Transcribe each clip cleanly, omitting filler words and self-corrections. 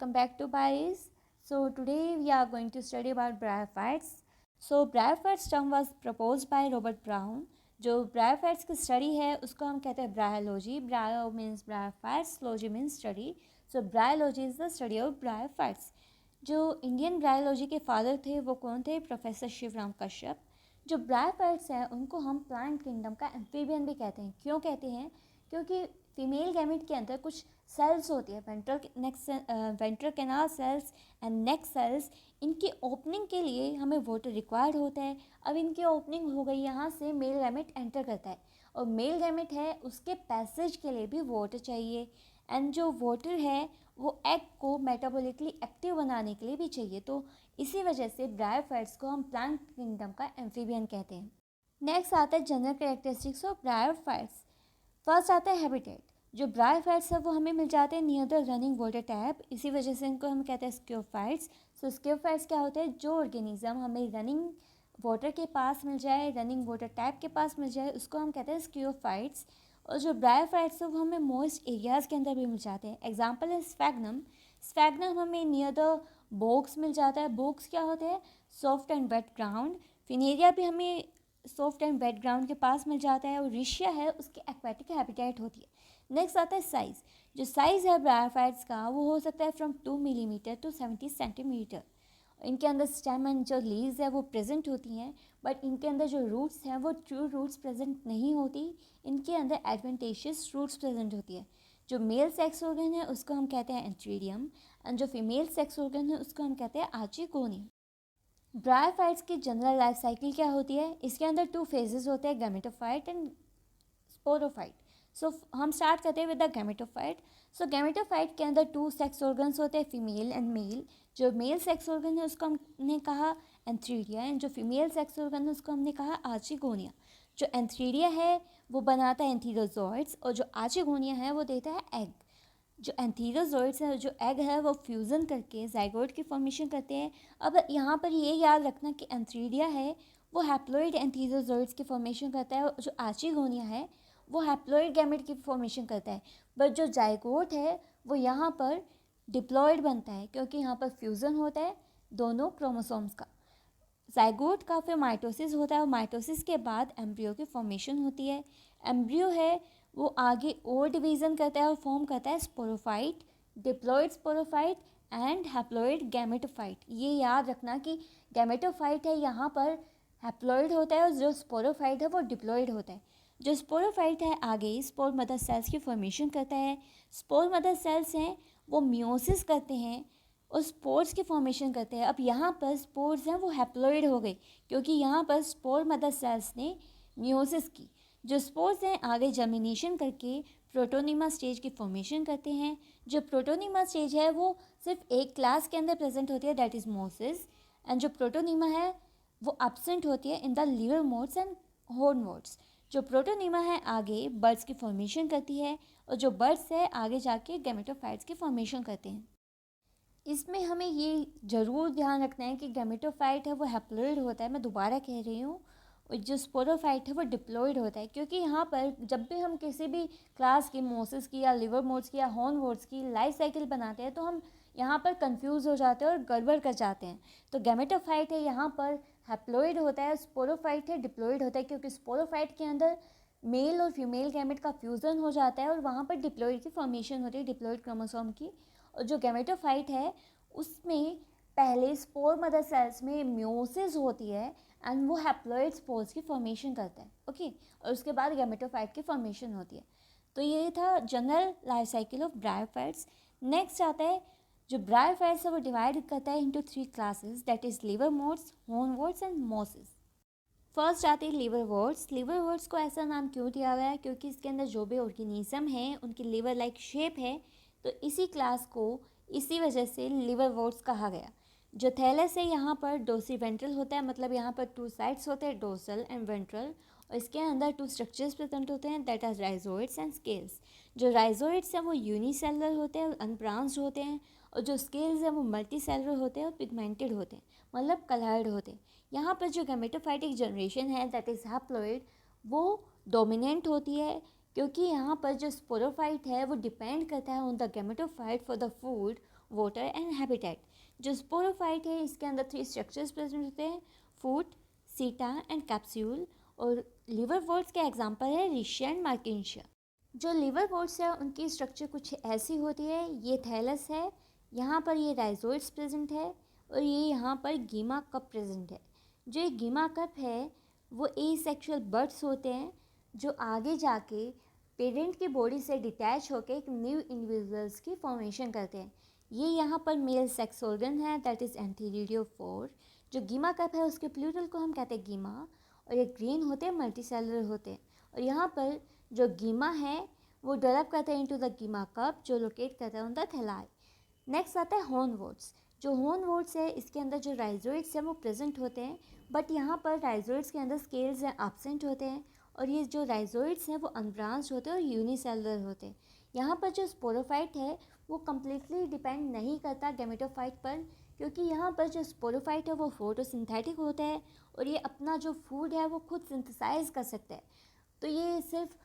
welcome back to Bias. So today we are going to study about bryophytes. So bryophytes term was proposed by Robert Brown. जो bryophytes की study है उसको हम कहते हैं bryology. ब्रायो means bryophytes, logy means study. So bryology is the study of bryophytes. जो Indian bryology के father थे वो कौन थे? प्रोफेसर शिवराम कश्यप. जो ब्रायोफाइट्स हैं उनको हम प्लांट किंगडम का एम्फीबियन भी कहते हैं. क्यों कहते हैं? क्योंकि फीमेल गैमेट के अंदर कुछ सेल्स होती है, ventral canal cells and neck cells. इनकी ओपनिंग के लिए हमें वाटर रिक्वायर्ड होता है. अब इनकी ओपनिंग हो गई, यहाँ से मेल गैमेट एंटर करता है और मेल गैमेट है उसके पैसेज के लिए भी वाटर चाहिए. एंड जो वाटर है वो एग को मेटाबॉलिकली एक्टिव बनाने के लिए भी चाहिए. तो इसी वजह से ब्रायोफाइट्स को हम प्लांट किंगडम का एम्फीबियन कहते हैं. नेक्स्ट आता है general characteristics of bryophytes. First आता है हैबिटेट. जो ब्रायोफाइट्स है वो हमें मिल जाते हैं near the running water tap. इसी वजह से इनको हम कहते हैं स्क्योफाइट्स. सो स्क्योफाइट्स क्या होते हैं? जो ऑर्गेनिज्म हमें रनिंग वाटर के पास मिल जाए, रनिंग वाटर टैप के पास मिल जाए, उसको हम कहते हैं स्क्योफाइट्स. और जो ब्रायोफाइट्स है वो हमें मॉइस्ट एरियाज़ के अंदर भी मिल जाते हैं. एग्जाम्पल है स्फैग्नम. स्फैग्नम हमें नियर द बोक्स मिल जाता है. बोक्स क्या होते हैं? Soft and wet ground. Funaria भी हमें सॉफ्ट एंड वेट ग्राउंड के पास मिल जाता है. और रिशिया है उसकी एक्वेटिक हैबिटेट होती है. नेक्स्ट आता है साइज़. जो साइज़ है ब्रायोफाइट्स का वो हो सकता है फ्रॉम 2 मिलीमीटर टू 70 सेंटीमीटर. इनके अंदर स्टेम एंड जो लीव्स है वो प्रेजेंट होती हैं, बट इनके अंदर जो रूट्स हैं वो ट्रू रूट्स प्रेजेंट नहीं होती. इनके अंदर एडवेंटेशियस रूट्स प्रेजेंट होती है. जो मेल सेक्स ऑर्गन है उसको हम कहते हैं एंट्रीडियम एंड जो फीमेल सेक्स ऑर्गन है उसको हम कहते हैं आर्चिगोनियम. ब्रायोफाइट्स की जनरल लाइफ साइकिल क्या होती है? इसके अंदर 2 फेजेस होते हैं, गैमेटोफाइट एंड स्पोरोफाइट. सो हम स्टार्ट करते हैं with the gametophyte. So gametophyte के अंदर 2 सेक्स ऑर्गन्स होते हैं, फीमेल एंड मेल. जो मेल सेक्स ऑर्गन है उसको हमने कहा एंथ्रीडिया एंड जो फीमेल सेक्स ऑर्गन है उसको हमने कहा आर्चिगोनिया. जो एंथ्रीडिया है वो बनाता है एंथीरोजोइड्स और जो आर्चिगोनिया है वो देता है एग. जो एंथीरोजोइड्स है, जो एग है, वो फ्यूज़न करके जाइगोट की फॉर्मेशन करते हैं. अब यहाँ पर ये याद रखना कि एंथ्रीडिया है वो हैप्लॉइड एंथीरोजोइड्स की फॉर्मेशन करता है और जो आर्चिगोनिया है वो हैप्लॉइड गैमेट की फॉर्मेशन करता है. बट जो जाइगोट है वो यहाँ पर डिप्लॉइड बनता है क्योंकि यहाँ पर फ्यूज़न होता है दोनों क्रोमोसोम्स का. जाइगोट का फिर माइटोसिस होता है और माइटोसिस के बाद एम्ब्रियो की फॉर्मेशन होती है. एम्ब्रियो है वो आगे और डिवीज़न करता है और फॉर्म करता है sporophyte, diploid sporophyte and haploid gametophyte. ये याद रखना कि गैमेटोफाइट है यहाँ पर हैप्लॉइड होता है और जो स्पोरोफाइट है वो डिप्लॉइड होता है. जो स्पोरोफाइट है आगे स्पोर मदर सेल्स की फॉर्मेशन करता है. स्पोर मदर सेल्स हैं वो मियोसिस करते हैं और स्पोर्स की फॉर्मेशन करते हैं. अब यहाँ पर स्पोर्स हैं वो हैप्लॉइड हो गए क्योंकि यहाँ पर स्पोर मदर सेल्स ने मियोसिस की. जो स्पोर्स हैं आगे जर्मिनेशन करके प्रोटोनिमा स्टेज की फॉर्मेशन करते हैं. जो प्रोटोनिमा स्टेज है वो सिर्फ एक क्लास के अंदर प्रेजेंट होती है, दैट इज़ मोसिस. एंड जो प्रोटोनिमा है वो एब्सेंट होती है in the liver modes and horn modes. जो प्रोटोनिमा है आगे बर्ड्स की फॉर्मेशन करती है और जो बर्ड्स है आगे जाके गैमेटोफाइट्स की फॉर्मेशन करते हैं. इसमें हमें ये ज़रूर ध्यान रखना है कि गैमेटोफाइट है वो हैप्लॉइड होता है. मैं दोबारा कह रही हूँ, और जो स्पोरोफाइट है वो डिप्लॉइड होता है क्योंकि यहाँ पर जब भी हम किसी भी क्लास की मोसिस की या लिवर मोड्स की या हॉर्न मोड्स की लाइफ साइकिल बनाते हैं तो हम यहाँ पर कंफ्यूज हो जाते हैं और गड़बड़ कर जाते हैं. तो गैमेटोफाइट है यहाँ पर हैप्लॉइड होता है, स्पोरोफाइट है डिप्लॉइड होता है क्योंकि स्पोरोफाइट के अंदर मेल और फीमेल गैमेट का फ्यूज़न हो जाता है और वहाँ पर डिप्लॉइड की फॉर्मेशन होती है, डिप्लॉइड क्रोमोसोम की. और जो गैमेटोफाइट है उसमें पहले स्पोर मदर सेल्स में मियोसिस होती है एंड वो हैप्लॉइड स्पोर्स की फॉर्मेशन करता है. ओके और उसके बाद गैमेटोफाइट की फॉर्मेशन होती है. तो ये था general life cycle of bryophytes. Next आता है जो ब्रायोफाइट्स है वो डिवाइड करता है into 3 classes, that is liverworts, hornworts and mosses. First आते हैं लिवर वोर्ड्स. लिवर वोर्ड्स को ऐसा नाम क्यों दिया गया है? क्योंकि इसके अंदर जो भी ऑर्गेनिज्म है उनकी लिवर लाइक शेप है, तो इसी क्लास को इसी वजह से लिवर वोर्ड्स कहा गया. जो थैलस है यहाँ पर डोसी वेंट्रल होता है, मतलब यहाँ पर 2 साइड्स होते हैं, डोर्सल एंड वेंट्रल, और इसके अंदर 2 स्ट्रक्चर्स प्रेजेंट होते हैं, that are rhizoids and scales. जो राइजोइड्स हैं वो यूनिसेलुलर होते हैं, अनब्रांच्ड होते हैं, और जो स्केल्स हैं वो मल्टी सेलुलर होते हैं और पिगमेंटेड होते हैं, मतलब कलर्ड होते हैं. यहाँ पर जो गैमेटोफाइटिक जनरेशन है दैट इज़ हैप्लॉइड वो डोमिनेंट होती है क्योंकि यहाँ पर जो स्पोरोफाइट है वो डिपेंड करता है on the gametophyte for the food, water and habitat. जो स्पोरोफाइट है इसके अंदर 3 स्ट्रक्चर्स प्रेजेंट होते हैं, फूट, सीटा एंड कैप्सूल। और लिवरवोर्ट्स के एग्जांपल है रिशिया एंड मार्किंशिया। जो लिवरवोर्ट्स है उनकी स्ट्रक्चर कुछ ऐसी होती है, ये थैलस है, यहाँ पर ये राइजोइड्स प्रेजेंट है और ये यहाँ पर गीमा कप प्रेजेंट है। जो ये गीमा कप है वो एसेक्सुअल बर्ड्स होते हैं जो आगे जाके पेरेंट की बॉडी से डिटैच होकर एक न्यू इंडिविजुअल्स की फॉर्मेशन करते हैं। ये यहाँ पर मेल सेक्स ऑर्गन है, दैट इज़ एंथीरिडियोफोर। जो गीमा कप है उसके प्लूरल को हम कहते हैं गीमा, और ये ग्रीन होते हैं, मल्टीसेलुलर होते हैं। और यहाँ पर जो गीमा है वो डेवलप करते हैं इनटू द गीमा कप जो लोकेट करता है ऑन द थैलाई। नेक्स्ट आता है हॉर्नवोर्ट्स। जो हॉर्नवोर्ट्स है इसके अंदर जो राइजोइड्स हैं वो प्रेजेंट होते हैं, बट यहाँ पर राइजोइड्स के अंदर स्केल्स हैं एब्सेंट होते हैं, और ये जो राइजोइड्स हैं वो अनब्रांच्ड होते हैं और यूनिसेलुलर होते हैं। यहाँ पर जो स्पोरोफाइट है वो कम्प्लीटली डिपेंड नहीं करता गैमेटोफाइट पर, क्योंकि यहाँ पर जो स्पोरोफाइट है वो फोटोसिंथेटिक होता है और ये अपना जो फूड है वो खुद सिंथेसाइज कर सकता है। तो ये सिर्फ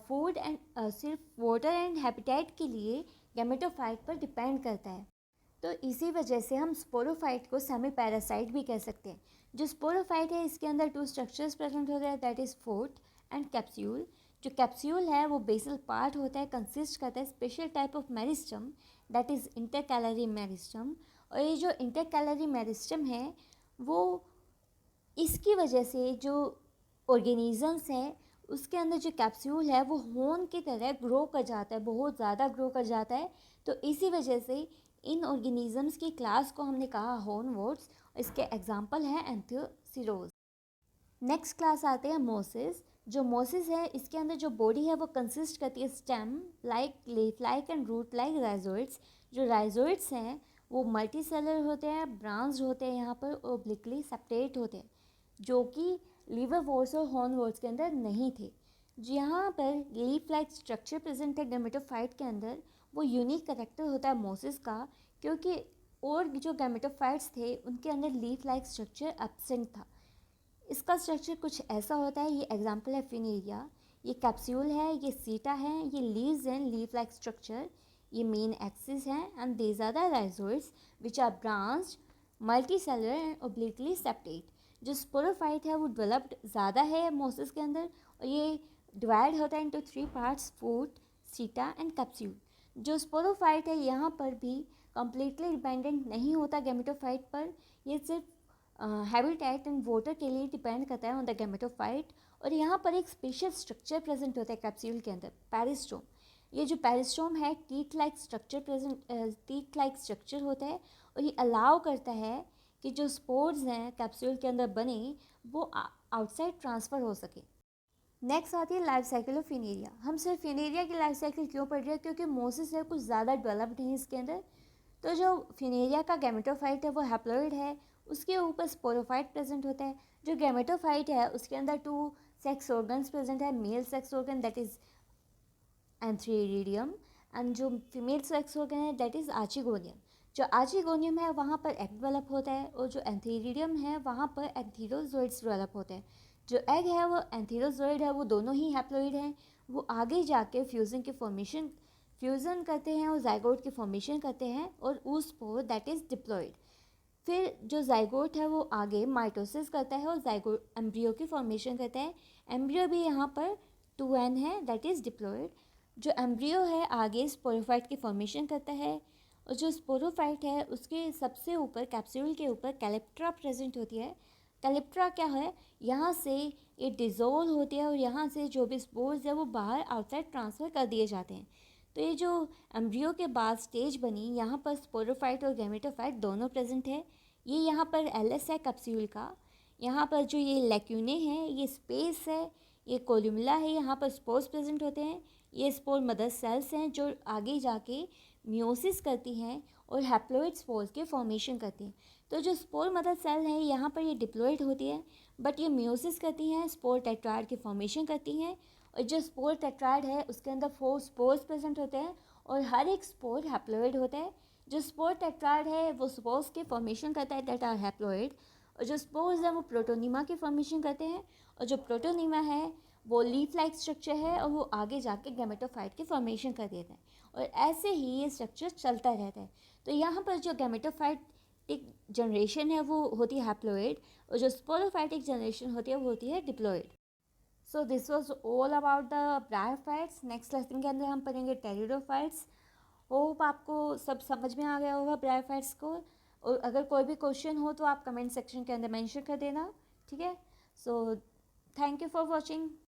फूड एंड सिर्फ वाटर एंड हैबिटेट के लिए गैमेटोफाइट पर डिपेंड करता है। तो इसी वजह से हम स्पोरोफाइट को सेमी पैरासाइट भी कह सकते हैं। जो स्पोरोफाइट है इसके अंदर 2 स्ट्रक्चर्स प्रेजेंट होते हैं, that is foot and capsule. जो कैप्सूल है वो बेसल पार्ट होता है, कंसिस्ट करता है special type of meristem, that is intercalary meristem. और ये जो इंटरकैलरी मेरिस्टम है वो इसकी वजह से जो ऑर्गेनिजम्स हैं उसके अंदर जो कैप्सूल है वो होन की तरह ग्रो कर जाता है, बहुत ज़्यादा ग्रो कर जाता है। तो इसी वजह से इन ऑर्गेनिजम्स की क्लास को हमने कहा हॉर्नवोर्ट्स। इसके एग्जांपल हैं एंथोसिरोज। नेक्स्ट क्लास आते हैं मोसिस। जो मोसिस है इसके अंदर जो बॉडी है वो कंसिस्ट करती है stem like, leaf like and root like rhizoids. जो राइजोइड्स हैं वो मल्टी सेलर होते हैं, ब्रांच्ड होते हैं, यहाँ पर ओब्लिकली सेपरेट होते हैं, जो कि लिवरवोर्ट्स और हॉर्नवोर्ट्स के अंदर नहीं थे। जहाँ पर लीफ लाइक स्ट्रक्चर प्रेजेंट है गैमेटोफाइट के अंदर, वो यूनिक करेक्टर होता है मोसिस का, क्योंकि और जो गैमेटोफाइट्स थे उनके अंदर लीफ लाइक स्ट्रक्चर एब्सेंट था। इसका स्ट्रक्चर कुछ ऐसा होता है, ये एग्जांपल है फिनेरिया। ये कैप्सूल है, ये सीटा है, ये लीव्स हैं, लीफ लाइक स्ट्रक्चर, ये मेन एक्सिस है, and these are the rhizoids which are branched, multicellular and obliquely separate. जो स्पोरोफाइट है वो डेवलप्ड ज़्यादा है मोसिस के अंदर, और ये डिवाइड होता है इनटू 3 पार्ट्स, फूट, सीटा एंड कैप्सूल। जो स्पोरोफाइट है यहाँ पर भी कम्प्लीटली डिपेंडेंट नहीं होता गैमेटोफाइट पर, ये सिर्फ हैबिटेट एंड वाटर के लिए डिपेंड करता है ऑन द गैमेटोफाइट। और यहाँ पर एक स्पेशल स्ट्रक्चर प्रेजेंट होता है कैप्सूल के अंदर, पेरिस्टोम। ये जो पेरिस्टोम है teeth like structure teeth like structure होता है, और ये अलाउ करता है कि जो स्पोर्स हैं कैप्सूल के अंदर बने वो आउटसाइड ट्रांसफ़र हो सके। नेक्स्ट आती है लाइफ साइकिल ऑफ फिनेरिया। हम सिर्फ फिनेरिया की लाइफ साइकिल क्यों पढ़ रहे हैं, क्योंकि मोसिस है कुछ ज़्यादा डेवलप्ड है इसके अंदर। तो जो फिनेरिया का गैमेटोफाइट है वो हैप्लॉइड है, उसके ऊपर स्पोरोफाइट प्रेजेंट होता है। जो गैमेटोफाइट है उसके अंदर 2 सेक्स ऑर्गन्स प्रेजेंट है, male sex organ that is antheridium, and जो फीमेल सेक्स ऑर्गन है दैट इज़ आर्चिगोनियम। जो आर्चिगोनियम है वहाँ पर एग डेवलप होता है, और जो एंथीरिडियम है वहाँ पर एंथीरोजोइड्स डेवलप होते हैं। जो एग है वो एंथीरोजोइड है, वो दोनों ही हैप्लॉइड हैं। वो आगे जाके फ्यूज़न करते हैं और जाइगोट की फॉर्मेशन करते हैं, और oospore दैट इज़ डिप्लॉइड। फिर जो जाइगोट है वो आगे माइटोसिस करता है और जाइगोट एम्ब्रियो की फॉर्मेशन करता है। एम्ब्रियो भी यहाँ पर 2n है, दैट इज़ डिप्लॉइड। जो एम्ब्रियो है आगे स्पोरोफाइट की फॉर्मेशन करता है, और जो स्पोरोफाइट है उसके सबसे ऊपर कैप्सूल के ऊपर कैलिप्ट्रा प्रेजेंट होती है। कैलिप्ट्रा क्या है, यहाँ से ये डिज़ोल्व होती है और यहाँ से जो भी स्पोर्स है वो बाहर आउटसाइड ट्रांसफ़र कर दिए जाते हैं। तो ये जो एम्ब्रियो के बाद स्टेज बनी, यहाँ पर स्पोरोफाइट और गैमेटोफाइट दोनों प्रेजेंट है। ये यहाँ पर एलएस है कैप्सूल का, यहाँ पर जो ये लैक्यूने हैं ये स्पेस है, ये कोलुमुला है, यहाँ पर स्पोर्स प्रेजेंट होते हैं। ये स्पोर मदर सेल्स हैं जो आगे जाके मियोसिस करती हैं और हैप्लॉइड स्पोर्स के फॉर्मेशन करती हैं। तो जो स्पोर मदर सेल है यहाँ पर ये डिप्लॉइड होती है, बट ये मियोसिस करती हैं, स्पोर टेट्राइड की फॉर्मेशन करती हैं। और जो स्पोर टेट्राइड है उसके अंदर 4 स्पोर्स प्रेजेंट होते हैं, और हर एक स्पोर हैप्लॉइड होता है। जो स्पोर टेट्राइड है वो स्पोर्स के फॉर्मेशन करता है दैट आर हैप्लॉइड, और जो स्पोर्स है वो प्रोटोनिमा की फॉर्मेशन करते हैं, और जो प्रोटोनिमा है वो लीफ लाइक स्ट्रक्चर है और वो आगे जाके गैमेटोफाइट की फॉर्मेशन कर देते हैं, और ऐसे ही ये स्ट्रक्चर चलता रहता है। तो यहाँ पर जो गैमेटोफाइटिक जनरेशन है वो होती है हैप्लोइड, और जो स्पोरोफाइटिक जनरेशन होती है वो होती है diploid. So this was all about the bryophytes. Next lesson के अंदर हम पढ़ेंगे टेरिडोफाइट्स। होप आपको सब समझ में आ गया होगा ब्रायोफाइट्स को, और अगर कोई भी क्वेश्चन हो तो आप कमेंट सेक्शन के अंदर मेंशन कर देना, ठीक है। So thank you for watching.